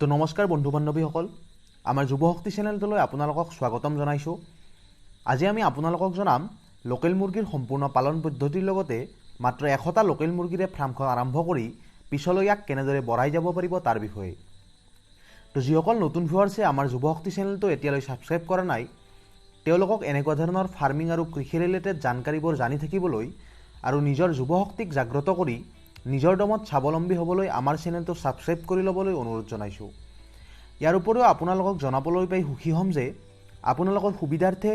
তো নমস্কাৰ বন্ধু বান্ধৱীসকল, আমাৰ যুৱ শক্তি চেনেলটোলৈ আপোনালোকক স্বাগতম জনাইছোঁ। আজি আমি আপোনালোকক জনাম লোকেল মুৰ্গীৰ সম্পূৰ্ণ পালন পদ্ধতিৰ লগতে মাত্ৰ 100টা লোকেল মুৰ্গীৰে ফাৰ্মখন আৰম্ভ কৰি পিছলৈ ইয়াক কেনেদৰে বঢ়াই যাব পাৰিব তাৰ বিষয়ে। তো যিসকল নতুন ভিউৱাৰ্ছে আমাৰ যুৱ শক্তি চেনেলটো এতিয়ালৈ ছাবস্ক্ৰাইব কৰা নাই, তেওঁলোকক এনেকুৱা ধৰণৰ ফাৰ্মিং আৰু কৃষি ৰিলেটেড জানকাৰীবোৰ জানি থাকিবলৈ আৰু নিজৰ যুৱ শক্তিক জাগ্ৰত কৰি নিজৰ দমত স্বাৱলম্বী হ'বলৈ আমাৰ চেনেলটো ছাবস্ক্ৰাইব কৰি ল'বলৈ অনুৰোধ জনাইছোঁ। ইয়াৰ উপৰিও আপোনালোকক জনাবলৈ পাই সুখী হ'ম যে আপোনালোকৰ সুবিধাৰ্থে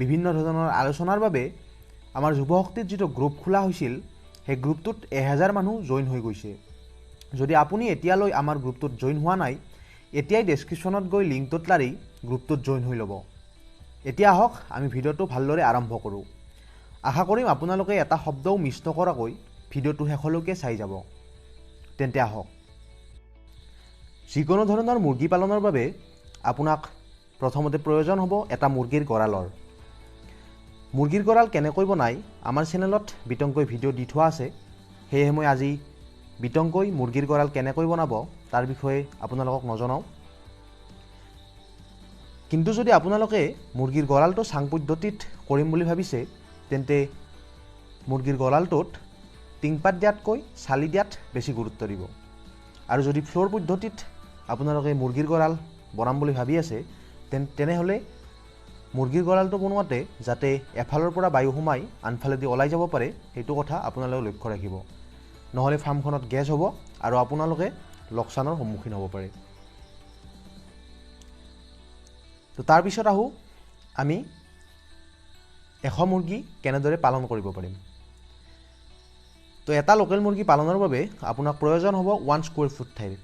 বিভিন্ন ধৰণৰ আলোচনাৰ বাবে আমাৰ যুৱ শক্তিৰ যিটো গ্ৰুপ খোলা হৈছিল, সেই গ্ৰুপটোত 1000 মানুহ জইন হৈ গৈছে। যদি আপুনি এতিয়ালৈ আমাৰ গ্ৰুপটোত জইন হোৱা নাই, এতিয়াই ডেছক্ৰিপশ্যনত গৈ লিংকটোত লাৰি গ্ৰুপটোত জইন হৈ ল'ব। এতিয়া আহক আমি ভিডিঅ'টো ভালদৰে আৰম্ভ কৰোঁ। আশা কৰিম আপোনালোকে এটা শব্দও মিছ নকৰাকৈ ভিডিঅ'টো শেষলৈকে চাই যাব। তেন্তে আহক। যিকোনো ধৰণৰ মুৰ্গী পালনৰ বাবে আপোনাক প্ৰথমতে প্ৰয়োজন হ'ব এটা মুৰ্গীৰ গঁৰালৰ। মুৰ্গীৰ গঁৰাল কেনেকৈ বনায় আমাৰ চেনেলত বিতংকৈ ভিডিঅ' দি থোৱা আছে, সেয়েহে মই আজি বিতংকৈ মুৰ্গীৰ গঁৰাল কেনেকৈ বনাব তাৰ বিষয়ে আপোনালোকক নজনাওঁ। কিন্তু যদি আপোনালোকে মুৰ্গীৰ গঁৰালটো চাং পদ্ধতিত কৰিম বুলি ভাবিছে, তেন্তে মুৰ্গীৰ গঁৰালটোত টিংপাত দিয়াতকৈ চালি দিয়াত বেছি গুৰুত্ব দিব। আৰু যদি ফ্ল'ৰ পদ্ধতিত আপোনালোকে মুৰ্গীৰ গঁৰাল বনাম বুলি ভাবি আছে, তেনেহ'লে মুৰ্গীৰ গঁৰালটো বনোৱাতে যাতে এফালৰ পৰা বায়ু সোমাই আনফালেদি ওলাই যাব পাৰে, সেইটো কথা আপোনালোকে লক্ষ্য ৰাখিব। নহ'লে ফাৰ্মখনত গেছ হ'ব আৰু আপোনালোকে লোকচানৰ সন্মুখীন হ'ব পাৰে। তো তাৰপিছত আহোঁ আমি 100 মুৰ্গী কেনেদৰে পালন কৰিব পাৰিম। তো এটা লোকেল মুৰ্গী পালনৰ বাবে আপোনাক প্ৰয়োজন হ'ব 1 স্কুৱেৰ ফুট ঠাইৰ।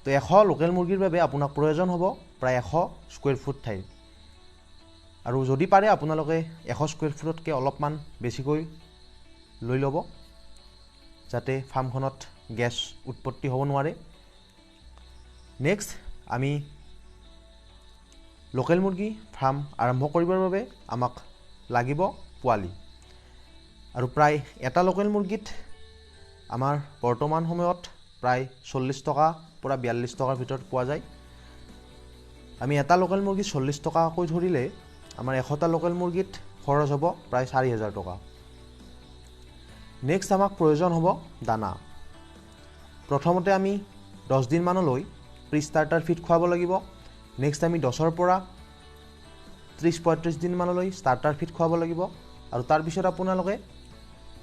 তো 100 লোকেল মুৰ্গীৰ বাবে আপোনাক প্ৰয়োজন হ'ব প্ৰায় 100 স্কুৱেৰ ফুট ঠাইৰ। আৰু যদি পাৰে আপোনালোকে 100 স্কুৱেৰ ফুটতকৈ অলপমান বেছিকৈ লৈ ল'ব, যাতে ফাৰ্মখনত গেছ উৎপত্তি হ'ব নোৱাৰে। নেক্সট আমি লোকেল মুৰ্গী ফাৰ্ম আৰম্ভ কৰিবৰ বাবে আমাক লাগিব পোৱালি। আৰু প্ৰায় এটা লোকেল মুৰ্গীত আমাৰ বৰ্তমান সময়ত প্ৰায় 40 টকাৰ পৰা 42 টকাৰ ভিতৰত পোৱা যায়। আমি এটা লোকেল মুৰ্গী 40 টকাকৈ ধৰিলে আমাৰ 100টা লোকেল মুৰ্গীত খৰচ হ'ব প্ৰায় 4000 টকা। নেক্সট আমাক প্ৰয়োজন হ'ব দানা। প্ৰথমতে আমি 10 দিনমানলৈ প্ৰি ষ্টাৰ্টাৰ ফিড খুৱাব লাগিব। নেক্সট আমি 10ৰ পৰা 30-35 দিনমানলৈ ষ্টাৰ্টাৰ ফিড খুৱাব লাগিব। আৰু তাৰপিছত আপোনালোকে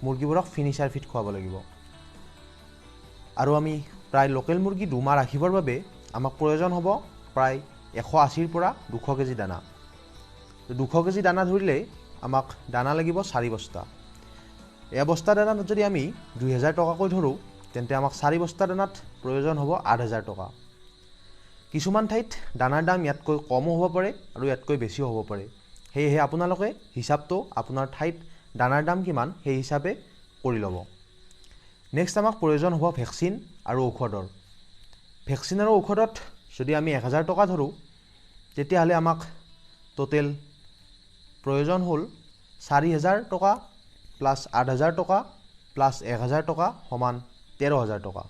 মুৰ্গীবোৰক ফিনিচাৰ ফিড খুৱাব লাগিব। আৰু আমি প্ৰায় লোকেল মুৰ্গী 2 মাহ ৰাখিবৰ বাবে আমাক প্ৰয়োজন হ'ব প্ৰায় 180ৰ পৰা 200 কেজি দানা। 200 কেজি দানা ধৰিলে আমাক দানা লাগিব 4 বস্তা। এই বস্তা দানাত যদি আমি 2000 টকাকৈ ধৰোঁ, তেন্তে আমাক 4 বস্তা দানাত প্ৰয়োজন হ'ব 8000 টকা। কিছুমান ঠাইত দানাৰ দাম ইয়াতকৈ কমো হ'ব পাৰে আৰু ইয়াতকৈ বেছিও হ'ব পাৰে, সেয়েহে আপোনালোকে হিচাপটো আপোনাৰ ঠাইত দানাৰ দাম কিমান সেই হিচাপে কৰি ল'ব। নেক্সট আমাক প্ৰয়োজন হ'ব ভেকচিন আৰু ঔষধৰ। ভেকচিন আৰু ঔষধত যদি আমি 1000 টকা ধৰোঁ, তেতিয়াহ'লে আমাক টোটেল প্ৰয়োজন হ'ল 4000 টকা প্লাছ 8000 টকা প্লাছ 1000 টকা সমান 13000 টকা।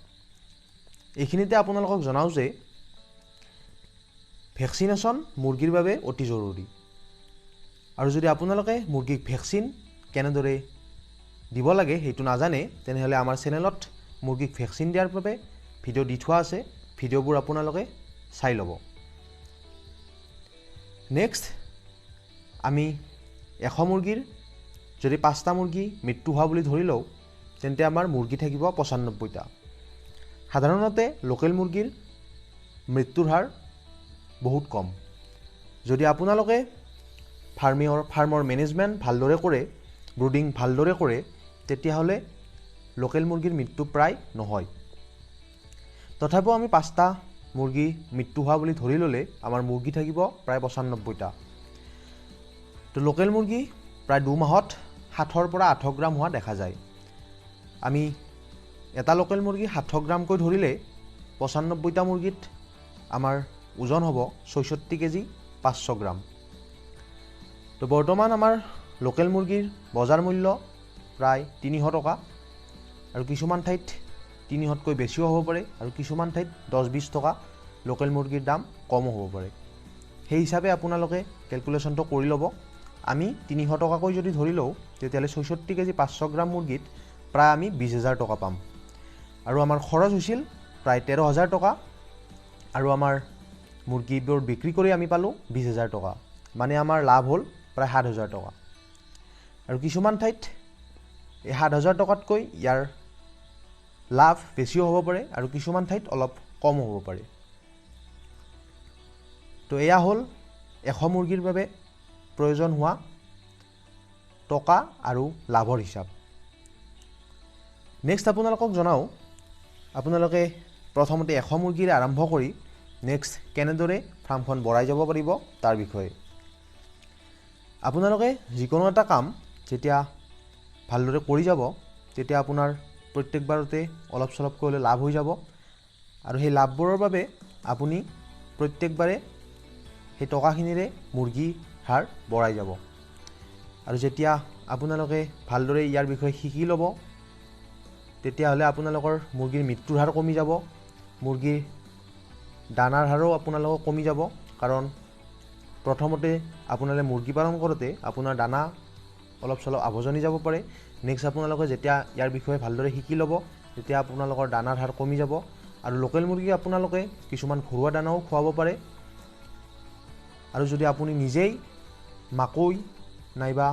এইখিনিতে আপোনালোকক জনাওঁ যে ভেকচিনেশ্যন মুৰ্গীৰ বাবে অতি জৰুৰী। আৰু যদি আপোনালোকে মুৰ্গীক ভেকচিন কেনেদৰে দিব লাগে সেইটো নাজানে, তেনেহ'লে আমাৰ চেনেলত মুৰ্গীক ভেকচিন দিয়াৰ বাবে ভিডিঅ' দি থোৱা আছে, ভিডিঅ'বোৰ আপোনালোকে চাই ল'ব। নেক্সট আমি 100 মুৰ্গীৰ যদি 5টা মুৰ্গী মৃত্যু হোৱা বুলি ধৰি লওঁ, তেন্তে আমাৰ মুৰ্গী থাকিব 95টা। সাধাৰণতে লোকেল মুৰ্গীৰ মৃত্যুৰ হাৰ বহুত কম। যদি আপোনালোকে ফাৰ্মৰ মেনেজমেণ্ট ভালদৰে কৰে, ব্ৰুডিং ভালদৰে কৰে, তেতিয়াহ'লে লোকেল মুৰ্গীৰ মৃত্যু প্ৰায় নহয়। তথাপিও আমি 5টা মুৰ্গী মৃত্যু হোৱা বুলি ধৰি ল'লে আমাৰ মুৰ্গী থাকিব প্ৰায় 95টা। তো লোকেল মুৰ্গী প্ৰায় 2 মাহত 60ৰ পৰা 80 গ্ৰাম হোৱা দেখা যায়। আমি এটা লোকেল মুৰ্গী 60 গ্ৰামকৈ ধৰিলে 95টা মুৰ্গীত আমাৰ ওজন হ'ব 64 কেজি 500 গ্ৰাম। তো বৰ্তমান আমাৰ লোকেল মুৰ্গীৰ বজাৰ মূল্য প্ৰায় 300 টকা, আৰু কিছুমান ঠাইত 300তকৈ বেছিও হ'ব পাৰে, আৰু কিছুমান ঠাইত 10-20 টকা লোকেল মুৰ্গীৰ দাম কমো হ'ব পাৰে সেই হিচাপে আপোনালোকে ক্যালকুলেশনটো কৰি ল'ব আমি 300 টকাকৈ যদি ধৰি লও তেতিয়ালে 66 কেজি 500 গ্ৰাম মুৰ্গীত প্ৰায় আমি 20000 টকা পাম আৰু আমাৰ খৰচ হৈছিল প্ৰায় 13000 টকা আৰু আমাৰ মুৰ্গীবোৰ বিক্ৰী কৰি আমি পালো 20000 টকা মানে আমাৰ লাভ হ'ল প্ৰায় 7000 টকা আৰু কিছুমান ঠাইত এই 7000 টকাতকৈ ইয়াৰ লাভ বেছিও হ'ব পাৰে আৰু কিছুমান ঠাইত অলপ কম হ'ব পাৰে তো এয়া হ'ল 100 মুৰ্গীৰ বাবে প্ৰয়োজন হোৱা টকা আৰু লাভৰ হিসাব নেক্সট আপোনালোকক জনাও আপোনালোকে প্ৰথমতে 100 মুৰ্গীৰে আৰম্ভ কৰি নেক্সট কেনেদৰে ফাৰ্মখন বঢ়াই যাব পাৰিব তাৰ বিষয়ে আপোনালোকে যিকোনো এটা কাম যেতিয়া ভালদৰে কৰি যাব তেতিয়া আপোনাৰ প্ৰত্যেকবাৰতে অলপ চলপ কৰিলে লাভ হৈ যাব আৰু সেই লাভবোৰৰ বাবে আপুনি প্ৰত্যেকবাৰে সেই টকাখিনিৰে মুৰ্গী হাৰ বঢ়াই যাব আৰু যেতিয়া আপোনালোকে ভালদৰে ইয়াৰ বিষয়ে শিকি ল'ব তেতিয়া হলে আপোনালোকৰ মুৰ্গীৰ মৃত্যুৰ হাৰ কমি যাব মুৰ্গীৰ দানাৰ হাৰো আপোনালোকৰ কমি যাব কাৰণ প্ৰথমতে আপোনালে মুৰ্গী পালন কৰোতে আপোনাৰ দানা অলপ চলপ আৱজনি যাব পাৰে নেক্সট আপোনালোকে যেতিয়া ইয়াৰ বিষয়ে ভালদৰে শিকি ল'ব তেতিয়া আপোনালোকৰ দানাৰ হাৰ কমি যাব আৰু লোকেল মুৰ্গী আপোনালোকে কিছুমান ঘৰুৱা দানাও খুৱাব পাৰে আৰু যদি আপুনি নিজেই মাকৈ নাইবা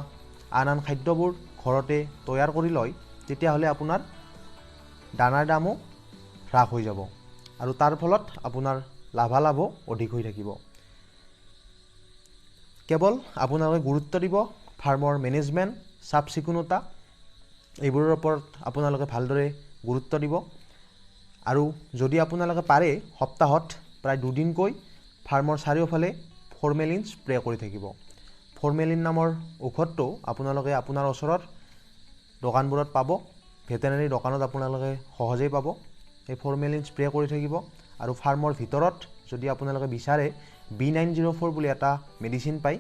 আন খাদ্যবোৰ ঘৰতে তৈয়াৰ কৰি লয় তেতিয়া হলে আপোনাৰ দানাৰ দামো হ্ৰাস হৈ যাব আৰু তাৰ ফলত আপোনাৰ লাভালাভো অধিক হৈ থাকিব কেৱল আপোনালোকে গুৰুত্ব দিব ফাৰ্মৰ মেনেজমেন্ট সাবচিকুনতা এইবোৰৰ ওপৰত আপোনালোকে ভালদৰে গুৰুত্ব দিব আৰু যদি আপোনালোকে পাৰে সপ্তাহত প্ৰায় 2 দিনকৈ ফাৰ্মৰ চাৰিওফালে ফৰ্মেলিন স্প্ৰে কৰি থাকিব ফৰ্মেলিন নামৰ ঔষধটো আপোনালোকে আপোনাৰ ওচৰত দোকানবোৰত পাব ভেটেনাৰী দোকানত আপোনালোকে সহজেই পাব এই ফৰ্মেলিন স্প্ৰে কৰি থাকিব আৰু ফাৰ্মৰ ভিতৰত যদি আপোনালোকে বিচাৰে B904 বুলি এটা মেডিসিন পাই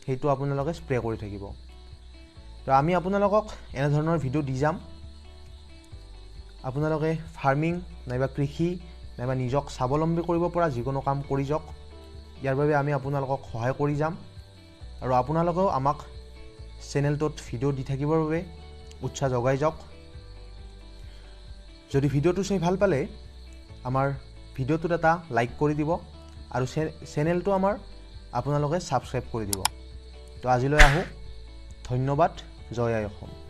সেইটো আপোনালোকে স্প্ৰে কৰি থাকিব তো আমি আপোনালোকক এনে ধৰণৰ ভিডিও দি যাম আপোনালোকে ফাৰ্মিং নাইবা কৃষি নাইবা নিজক স্বাৱলম্বী কৰিব পৰা যিকোনো কাম কৰি যাওক ইয়াৰ বাবে আমি আপোনালোকক সহায় কৰি যাম আৰু আপোনালোকেও আমাক চেনেলটোত ভিডিও দি থাকিবৰ বাবে উৎসাহ যোগাই যাওক যদি ভিডিওটো চাই ভাল পালে আমাৰ ভিডিওটোত এটা লাইক কৰি দিব আৰু চেনেলটো আমাৰ আপোনালোকে সাবস্ক্ৰাইব কৰি দিব তো আজিলৈ আহো ধন্যবাদ জয় আই অসম